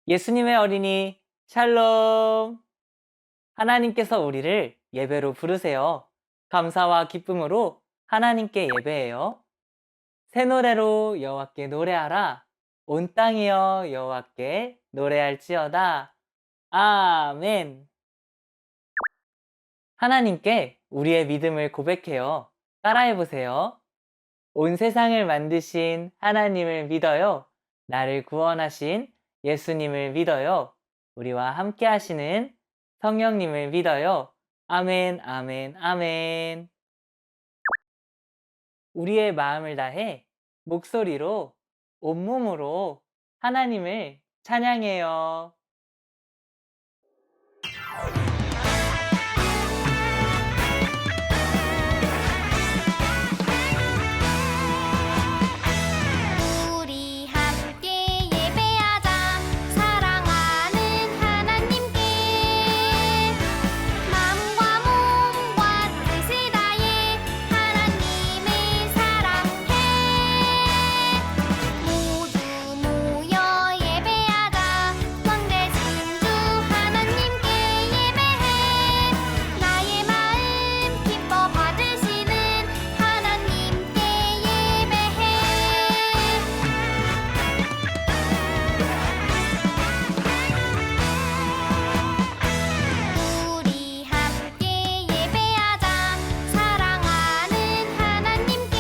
예수님의 어린이 샬롬. 하나님께서 우리를 예배로 부르세요. 감사와 기쁨으로 하나님께 예배해요. 새 노래로 여호와께 노래하라. 온 땅이여 여호와께 노래할지어다. 아멘. 하나님께 우리의 믿음을 고백해요. 따라해 보세요. 온 세상을 만드신 하나님을 믿어요. 나를 구원하신 예수님을 믿어요. 우리와 함께 하시는 성령님을 믿어요. 아멘, 아멘, 아멘. 우리의 마음을 다해 목소리로 온몸으로 하나님을 찬양해요. 우리 함께 예배하자 사랑하는 하나님께 마음과 몸과 뜻을 다해 하나님을 사랑해 모두 모여 예배하자 왕 대신 주 하나님께 예배해 나의 마음 기뻐 받으시는 하나님께 예배해 우리 함께 예배하자 사랑하는 하나님께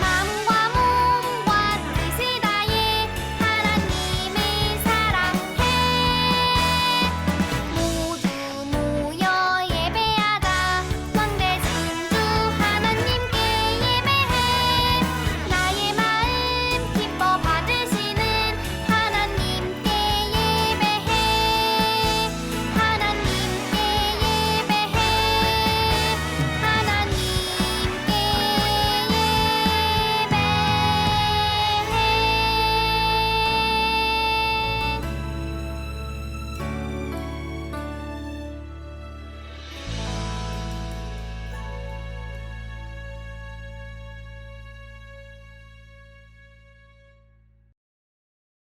마음과 몸과 뜻을 다해 하나님을 사랑해 모두 모여 예배하자 왕 대신 주 하나님께 예배해 나의 마음 기뻐 받으시는 하나님께 예배해 하나님께 예배해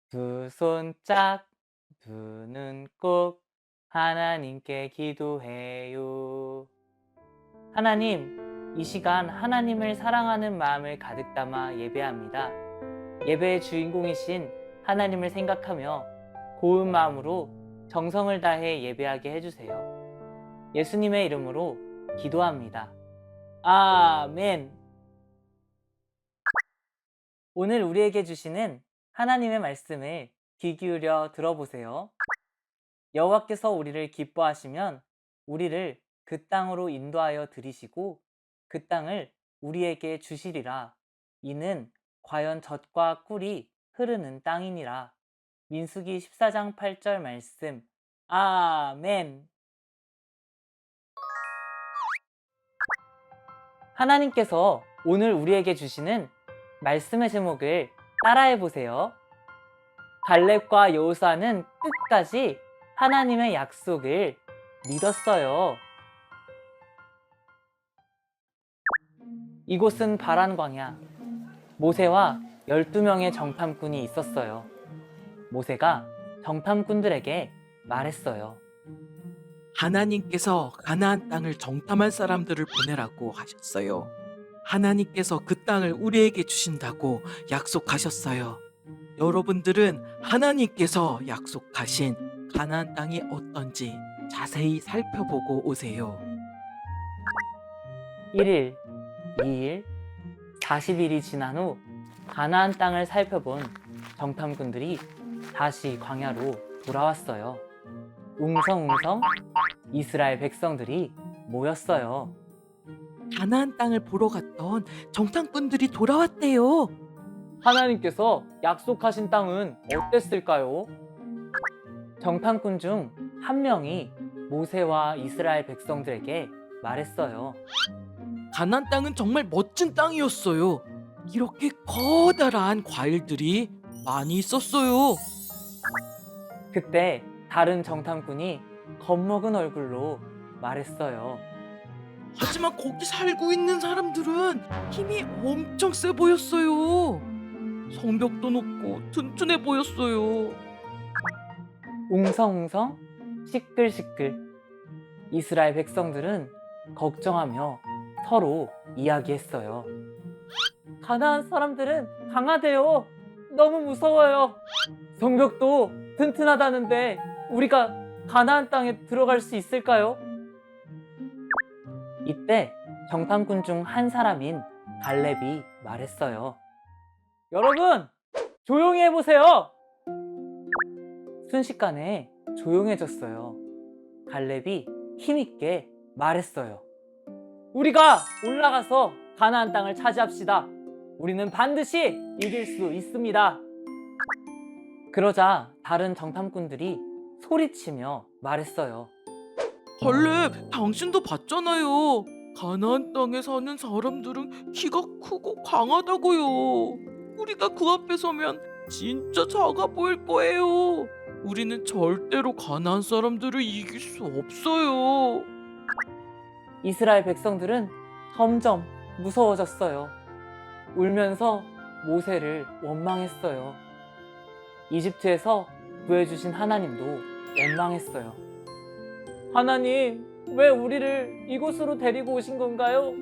두 손 짝, 두 눈 꼭 하나님께 기도해요. 하나님, 이 시간 하나님을 사랑하는 마음을 가득 담아 예배합니다. 예배의 주인공이신 하나님을 생각하며 고운 마음으로 정성을 다해 예배하게 해주세요. 예수님의 이름으로 기도합니다. 아멘. 오늘 우리에게 주시는 하나님의 말씀을 귀 기울여 들어보세요. 여호와께서 우리를 기뻐하시면 우리를 그 땅으로 인도하여 들이시고 그 땅을 우리에게 주시리라. 이는 과연 젖과 꿀이 흐르는 땅이니라. 민수기 14장 8절 말씀. 아멘. 하나님께서 오늘 우리에게 주시는 말씀의 제목을 따라해 보세요. 갈렙과 여호수아는 끝까지 하나님의 약속을 믿었어요. 이곳은 바란 광야. 모세와 12명의 정탐꾼이 있었어요. 모세가 정탐꾼들에게 말했어요. 하나님께서 가나안 땅을 정탐할 사람들을 보내라고 하셨어요. 하나님께서 그 땅을 우리에게 주신다고 약속하셨어요. 여러분들은 하나님께서 약속하신 가나안 땅이 어떤지 자세히 살펴보고 오세요. 1일, 2일, 40일이 지난 후 가나안 땅을 살펴본 정탐꾼들이 다시 광야로 돌아왔어요. 웅성웅성 이스라엘 백성들이 모였어요. 가나안 땅을 보러 갔던 정탐꾼들이 돌아왔대요. 하나님께서 약속하신 땅은 어땠을까요? 정탐꾼 중 한 명이 모세와 이스라엘 백성들에게 말했어요. 가나안 땅은 정말 멋진 땅이었어요. 이렇게 커다란 과일들이 많이 있었어요. 그때 다른 정탐꾼이 겁먹은 얼굴로 말했어요. 하지만 거기 살고 있는 사람들은 힘이 엄청 세 보였어요. 성벽도 높고 튼튼해 보였어요. 웅성웅성, 시끌시끌. 이스라엘 백성들은 걱정하며 서로 이야기했어요. 가나안 사람들은 강하대요. 너무 무서워요. 성벽도 튼튼하다는데 우리가 가나안 땅에 들어갈 수 있을까요? 이때 정탐꾼 중 한 사람인 갈렙이 말했어요. 여러분, 조용히 해보세요. 순식간에 조용해졌어요. 갈렙이 힘있게 말했어요. 우리가 올라가서 가나안 땅을 차지합시다. 우리는 반드시 이길 수 있습니다. 그러자 다른 정탐꾼들이 소리치며 말했어요. 갈렙, 당신도 봤잖아요. 가나안 땅에 사는 사람들은 키가 크고 강하다고요. 우리가 그 앞에 서면 진짜 작아 보일 거예요. 우리는 절대로 가나안 사람들을 이길 수 없어요. 이스라엘 백성들은 점점 무서워졌어요. 울면서 모세를 원망했어요. 이집트에서 구해주신 하나님도 원망했어요. 하나님, 왜 우리를 이곳으로 데리고 오신 건가요?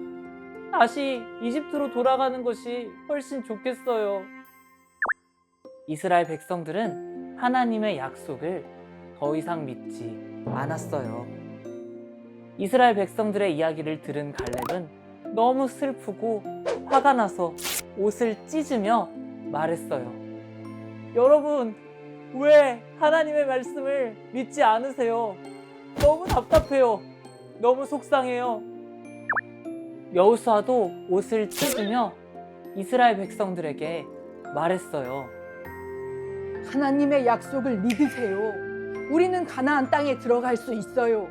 다시 이집트로 돌아가는 것이 훨씬 좋겠어요. 이스라엘 백성들은 하나님의 약속을 더 이상 믿지 않았어요. 이스라엘 백성들의 이야기를 들은 갈렙은 너무 슬프고 화가 나서 옷을 찢으며 말했어요. 여러분, 왜 하나님의 말씀을 믿지 않으세요? 너무 답답해요. 너무 속상해요. 여호수아도 옷을 찢으며 이스라엘 백성들에게 말했어요. 하나님의 약속을 믿으세요. 우리는 가나안 땅에 들어갈 수 있어요.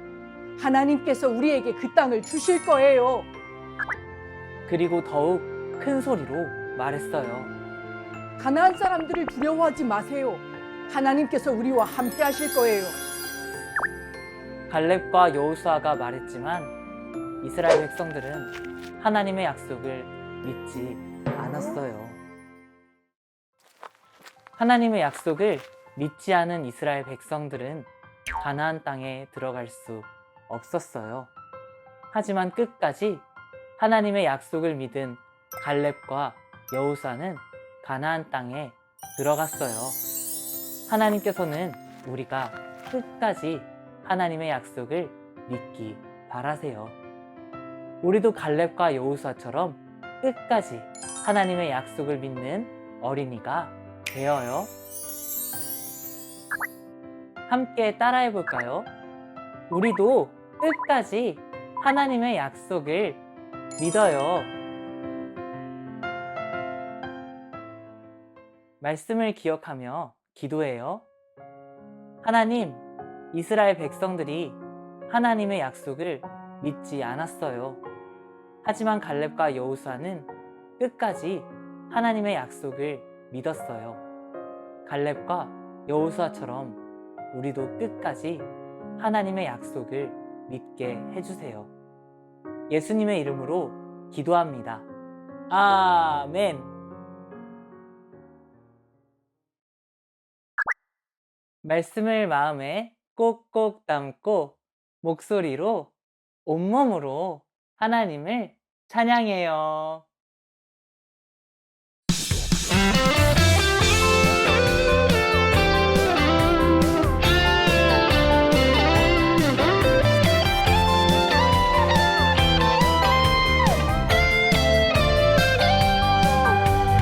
하나님께서 우리에게 그 땅을 주실 거예요. 그리고 더욱 큰 소리로 말했어요. 가나안 사람들을 두려워하지 마세요. 하나님께서 우리와 함께 하실 거예요. 갈렙과 여호수아가 말했지만 이스라엘 백성들은 하나님의 약속을 믿지 않았어요. 하나님의 약속을 믿지 않은 이스라엘 백성들은 가나안 땅에 들어갈 수 없었어요. 하지만 끝까지 하나님의 약속을 믿은 갈렙과 여호수아는 가나안 땅에 들어갔어요. 하나님께서는 우리가 끝까지 하나님의 약속을 믿기 바라세요. 우리도 갈렙과 여호수아처럼 끝까지 하나님의 약속을 믿는 어린이가 되어요. 함께 따라해 볼까요? 우리도 끝까지 하나님의 약속을 믿어요. 말씀을 기억하며 기도해요. 하나님, 이스라엘 백성들이 하나님의 약속을 믿지 않았어요. 하지만 갈렙과 여호수아는 끝까지 하나님의 약속을 믿었어요. 갈렙과 여호수아처럼 우리도 끝까지 하나님의 약속을 믿게 해주세요. 예수님의 이름으로 기도합니다. 아멘. 말씀을 마음에 꼭꼭 담고 목소리로 온몸으로 하나님을 찬양해요.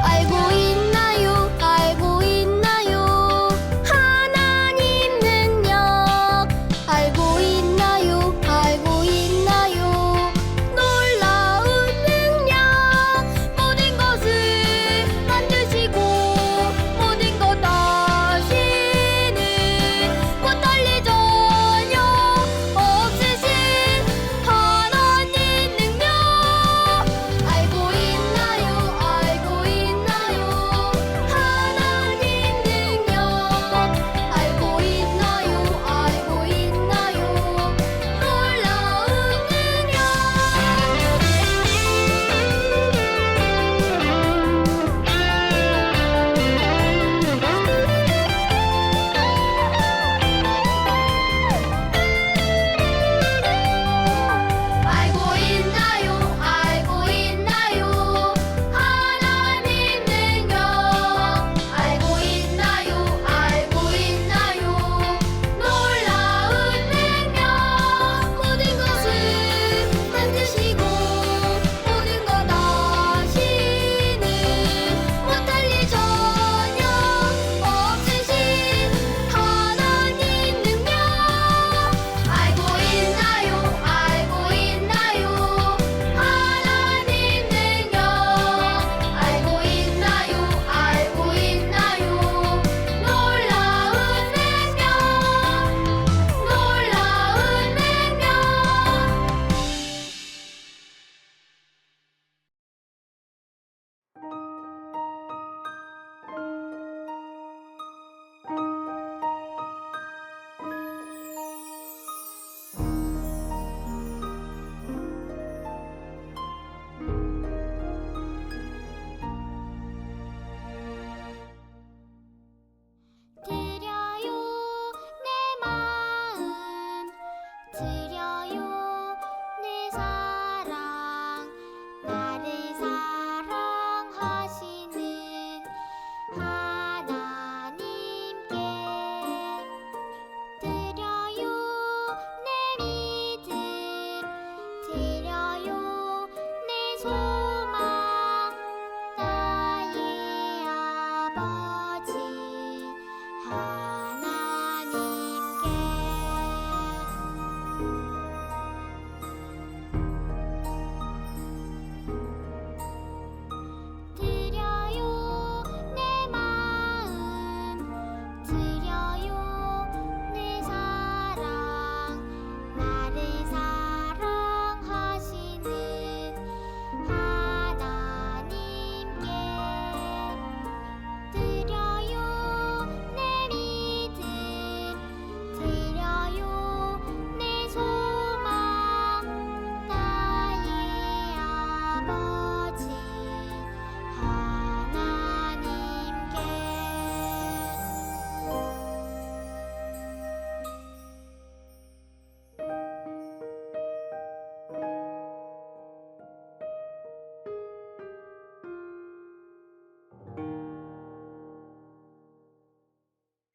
알고 있나요? 하나님 능력 알고 있나요? 놀라운 능력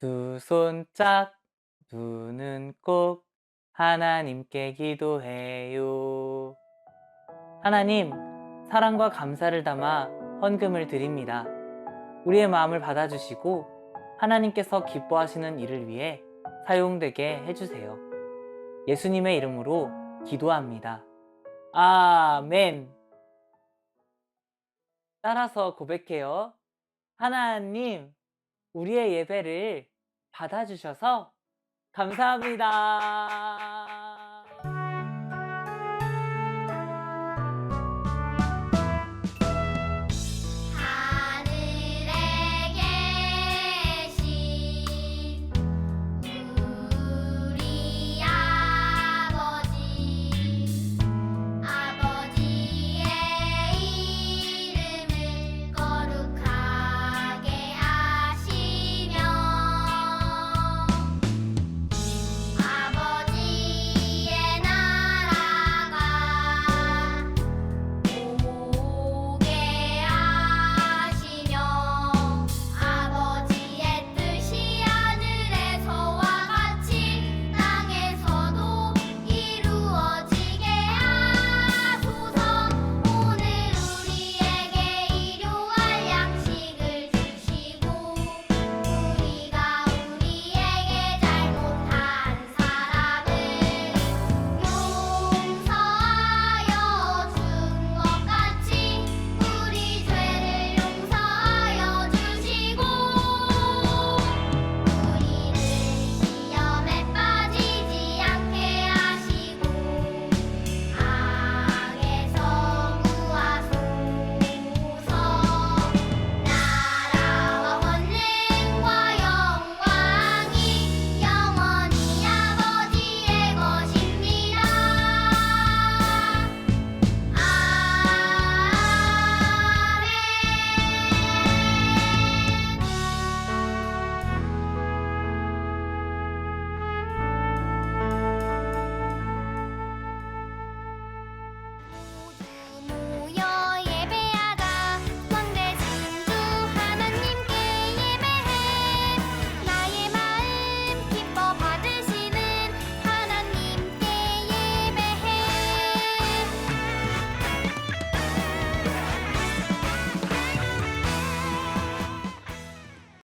두 손 짝, 눈은 꼭 하나님께 기도해요. 하나님, 사랑과 감사를 담아 헌금을 드립니다. 우리의 마음을 받아주시고 하나님께서 기뻐하시는 일을 위해 사용되게 해주세요. 예수님의 이름으로 기도합니다. 아멘. 따라서 고백해요. 하나님, 우리의 예배를 받아주셔서 감사합니다.